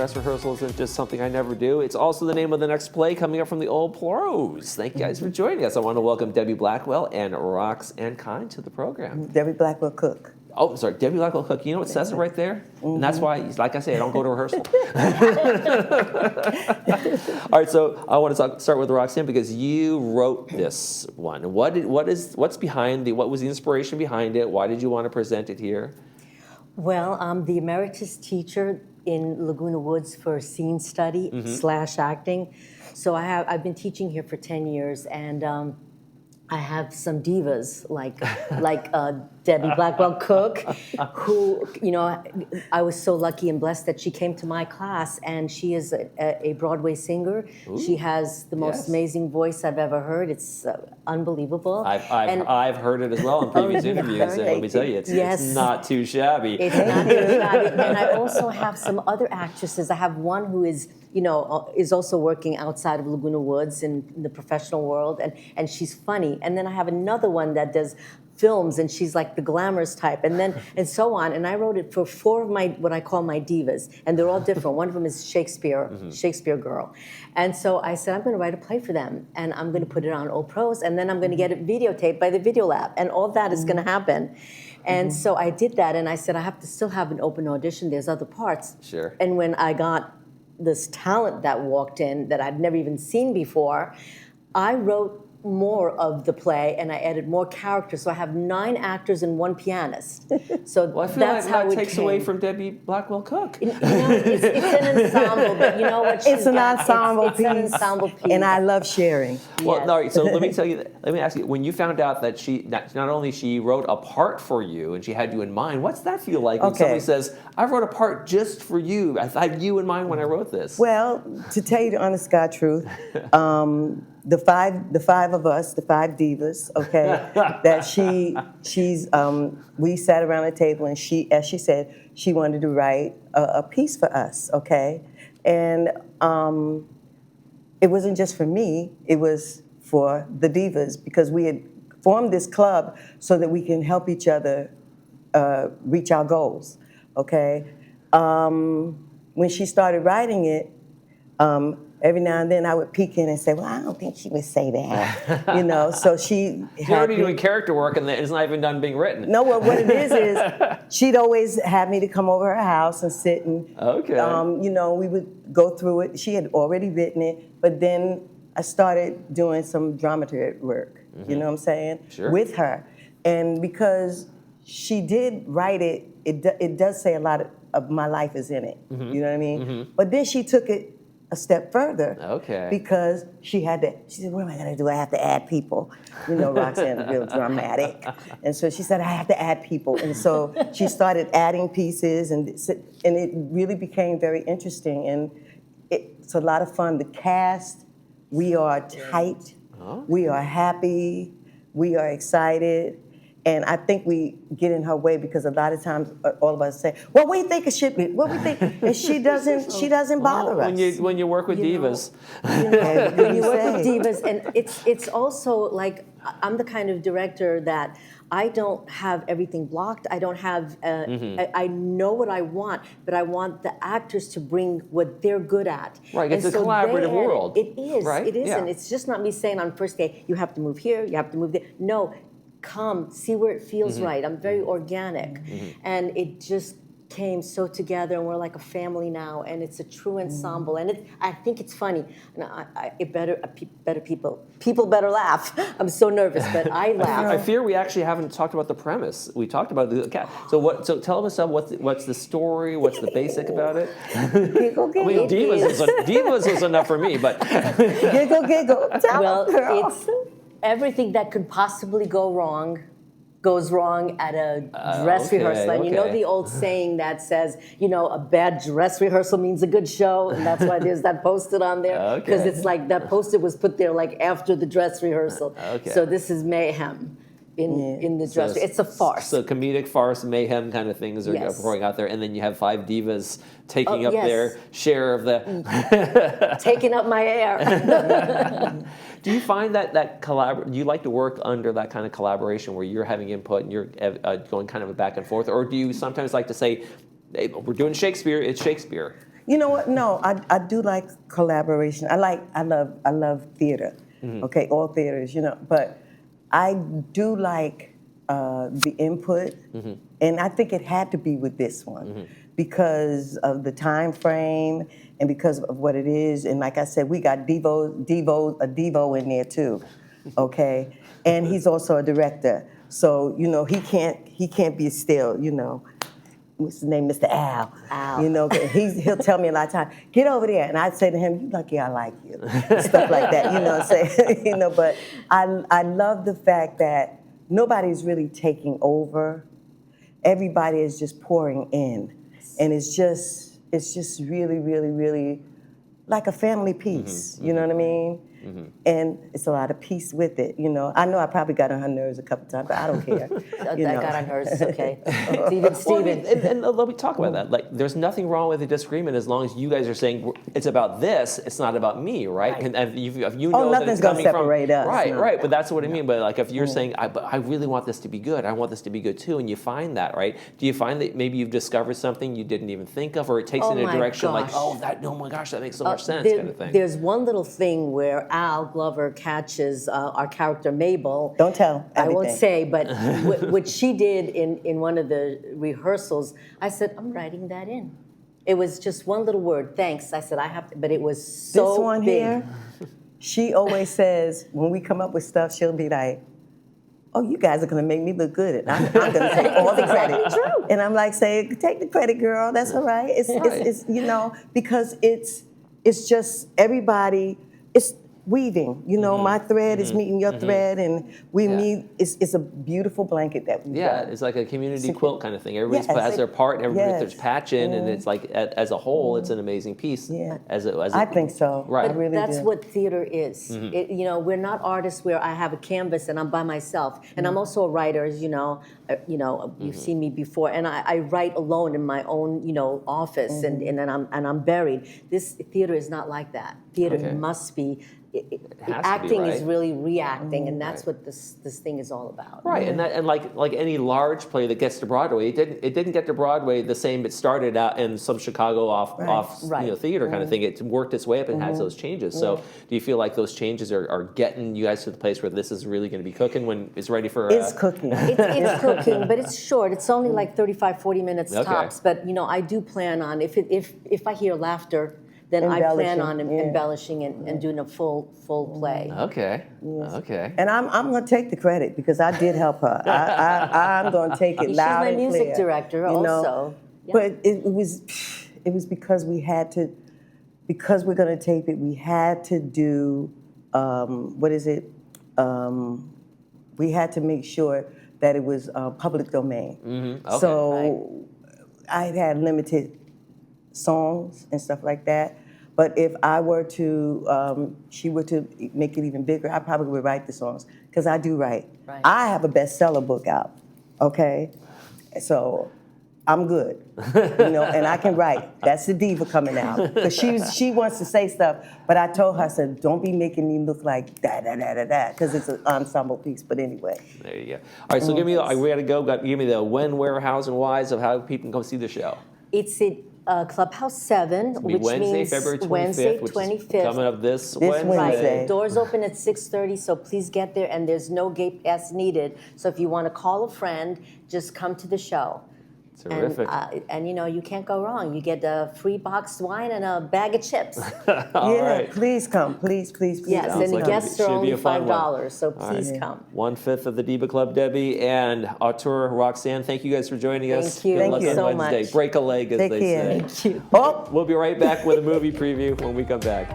dress rehearsal isn't just something I never do. It's also the name of the next play coming up from the Old Pros. Thank you guys for joining us. I want to welcome Debbie Blackwell and Roxanne Kind to the program. Debbie Blackwell Cook. Oh, sorry, Debbie Blackwell Cook. You know what says it right there? And that's why, like I say, I don't go to rehearsal. All right, so I want to start with Roxanne because you wrote this one. What was the inspiration behind it? Why did you want to present it here? Well, I'm the emeritus teacher in Laguna Woods for scene study / acting. So I've been teaching here for 10 years, and I have some divas like Debbie Blackwell Cook, who, I was so lucky and blessed that she came to my class, and she is a Broadway singer. Ooh. She has the most amazing voice I've ever heard. It's unbelievable. I've heard it as well in previous interviews, and let me tell you, it's not too shabby. It's not too shabby. And I also have some other actresses. I have one who is also working outside of Laguna Woods in the professional world, and she's funny. And then I have another one that does films, and she's like the glamorous type, and so on. And I wrote it for 4 of my, what I call my divas, and they're all different. One of them is Shakespeare girl. And so I said, I'm going to write a play for them, and I'm going to put it on Old Pros, and then I'm going to get it videotaped by the Video Lab, and all that is going to happen. And so I did that, and I said, I have to still have an open audition. There's other parts. Sure. And when I got this talent that walked in that I'd never even seen before, I wrote more of the play, and I added more characters. So I have 9 actors and 1 pianist. So well, I feel that's like how that takes away from Debbie Blackwell Cook. It's an ensemble, but you know what? It's an ensemble piece. It's an ensemble piece, and I love sharing. Well, Yes. all right. So let me ask you. When you found out that not only she wrote a part for you and she had you in mind, what's that feel like when somebody says, "I wrote a part just for you. I had you in mind when I wrote this"? Well, to tell you the honest God truth, the five of us, the 5 divas, okay, that we sat around the table, and as she said, she wanted to write a piece for us, okay, and it wasn't just for me, it was for the divas, because we had formed this club so that we can help each other reach our goals, okay. When she started writing it, every now and then I would peek in and say, well, I don't think she would say that, so she You're already doing character work and it's not even done being written. No, well, what it is she'd always have me to come over her house and sit and, we would go through it. She had already written it, but then I started doing some dramaturgy work, you know what I'm saying, with her. And because she did write it, it does say a lot of my life is in it, you know what I mean? But then she took it a step further, because she said, what am I gonna do? I have to add people. Roxanne is real dramatic. And so she said, I have to add people. And so she started adding pieces, and it really became very interesting. And it's a lot of fun. The cast, we are tight, we are happy, we are excited. And I think we get in her way because a lot of times all of us say, well, we think it should be, what we think, and she doesn't bother us. When you work with divas. When you work with divas, and it's also like, I'm the kind of director that I don't have everything blocked. I don't have, I know what I want, but I want the actors to bring what they're good at. Right, it's a collaborative world. It is, right? It is, and it's just not me saying on first day, you have to move here, you have to move there. No. Come, see where it feels right. I'm very organic. And it just came so together, and we're like a family now, and it's a true ensemble. And I think it's funny. And people better laugh. I'm so nervous, but I laugh. I fear we actually haven't talked about the premise. We talked about the cat. So tell us what's the story, what's the basic about it? Giggle, giggle. I mean, divas is enough for me, but giggle, giggle. Tell them, girl. It's everything that could possibly go wrong goes wrong at a dress rehearsal. And you know the old saying that says, a bad dress rehearsal means a good show, and that's why there's that post-it on there. Because it's like that post-it was put there like after the dress rehearsal. So this is mayhem in the dress. It's a farce. So comedic farce, mayhem kind of things are pouring out there, and then you have 5 divas taking up their share of the... Taking up my air. Do you find that do you like to work under that kind of collaboration where you're having input and you're going kind of a back and forth, or do you sometimes like to say, hey, we're doing Shakespeare, it's Shakespeare? You know what? No, I do like collaboration. I love theater. Okay, all theaters, but I do like the input, and I think it had to be with this one because of the time frame and because of what it is. And like I said, we got a Devo in there too, okay, and he's also a director, so he can't be still, What's his name, Mr. Al. Al. He'll tell me a lot of times, get over there. And I'd say to him, you lucky I like you. Stuff like that, but I love the fact that nobody's really taking over. Everybody is just pouring in. And it's just really, really, really like a family piece, you know what I mean? And it's a lot of peace with it, I know I probably got on her nerves a couple times, but I don't care. I got on hers, it's okay. Steven. And let me talk about that. Like, there's nothing wrong with a disagreement as long as you guys are saying it's about this, it's not about me, right? And if you know that nothing's it's coming gonna separate from, us. Right. But that's what I mean. But like, if you're saying, I really want this to be good, I want this to be good too, and you find that, right? Do you find that maybe you've discovered something you didn't even think of, or it takes in a direction like, oh my gosh, that makes so much sense, kind of thing? There's one little thing where Al Glover catches our character Mabel. Don't tell everything. I won't say, but what she did in one of the rehearsals, I said, I'm writing that in. It was just one little word, thanks. I said, I have to, but it was so this one big. Here, she always says, when we come up with stuff, she'll be like, oh, you guys are going to make me look good. And I'm going to take all the credit. True. And I'm like, take the credit, girl. That's all right. It's because it's just everybody, it's weaving. My thread is meeting your thread, and we meet. It's a beautiful blanket that we got. It's like a community quilt kind of thing. Everybody has their part, and everybody puts their patch in, and it's like as a whole, it's an amazing piece. Yeah, I think so. Right, I really that's do. what theater is. We're not artists where I have a canvas and I'm by myself, and I'm also a writer. As you've seen me before, and I write alone in my own office, and then I'm buried. This theater is not like that. Theater must be. Acting is really reacting, and that's what this thing is all about. Right, and like any large play that gets to Broadway, it didn't get to Broadway the same. It started out in some Chicago off theater kind of thing. It worked its way up and has those changes. So, do you feel like those changes are getting you guys to the place where this is really going to be cooking when it's ready for? It's cooking. It's cooking, but it's short. It's only like 35, 40 minutes tops. But I do plan on if I hear laughter, then I plan on embellishing and doing a full play. Okay. Yes. Okay. And I'm going to take the credit because I did help her. I'm going to take it loud and clear. She's my music director also. Yeah. But it was because we had to, because we're going to tape it, we had to do, we had to make sure that it was public domain. Okay. So I had limited songs and stuff like that. But if I were to, she were to make it even bigger, I probably would write the songs because I do write. Right. I have a bestseller book out, okay? So I'm good, and I can write. That's the diva coming out. Because she wants to say stuff, but I told her, I said, don't be making me look like da-da-da-da-da, because it's an ensemble piece, but anyway. There you go. All right, so give me, we got to go, give me the when, where, hows, and whys of how people can go see the show. It's at Clubhouse 7, which Wednesday, means February 25th, Wednesday, which 25th. Is coming up this Wednesday. Right. Doors open at 6:30, so please get there, and there's no gate pass needed. So if you want to call a friend, just come to the show. Terrific. And you can't go wrong. You get a free boxed wine and a bag of chips. All right. Please come. Please. Yes, and the guests are only $5, so please come. 1/5 of the Diva Club, Debbie, and auteur Roxanne. Thank you guys for joining us. Thank you. Good luck Thank you on so Wednesday. much. Break a leg, as Take they care. say. Thank you. Oh. We'll be right back with a movie preview when we come back.